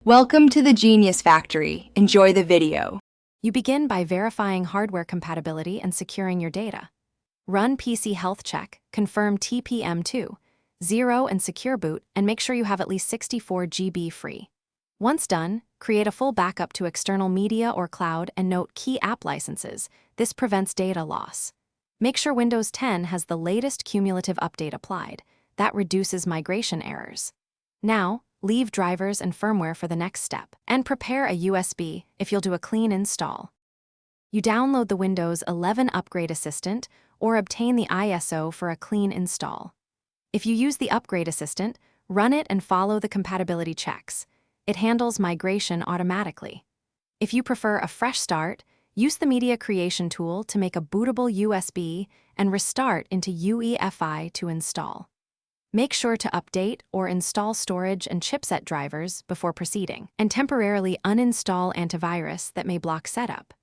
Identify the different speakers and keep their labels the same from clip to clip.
Speaker 1: Welcome to the Genius Factory. Enjoy the video.
Speaker 2: You begin by verifying hardware compatibility and securing your data. Run PC health check, confirm TPM2, 0 and secure boot, and make sure you have at least 64 GB free. Once done, create a full backup to external media or cloud and note key app licenses. This prevents data loss. Make sure Windows 10 has the latest cumulative update applied. That reduces migration errors. Now, leave drivers and firmware for the next step, and prepare a USB if you'll do a clean install. You download the Windows 11 Upgrade Assistant or obtain the ISO for a clean install. If you use the Upgrade Assistant, run it and follow the compatibility checks. It handles migration automatically. If you prefer a fresh start, use the Media Creation tool to make a bootable USB and restart into UEFI to install. Make sure to update or install storage and chipset drivers before proceeding, and temporarily uninstall antivirus that may block setup.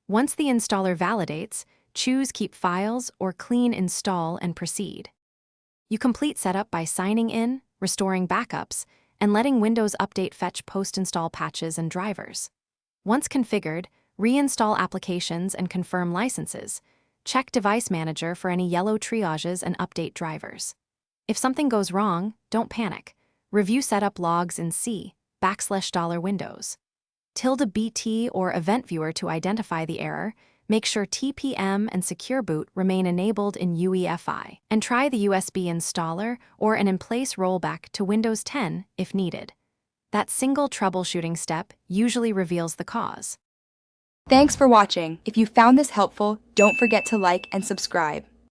Speaker 2: Once the installer validates, choose Keep Files or Clean Install and proceed. You complete setup by signing in, restoring backups, and letting Windows Update fetch post-install patches and drivers. Once configured, reinstall applications and confirm licenses. Check Device Manager for any yellow triages and update drivers. If something goes wrong, don't panic. Review setup logs in $Windows. -BT or Event Viewer to identify the error. Make sure TPM and Secure Boot remain enabled in UEFI. And try the USB installer or an in-place rollback to Windows 10 if needed. That single troubleshooting step usually reveals the cause.
Speaker 1: Thanks for watching. If you found this helpful, don't forget to like and subscribe.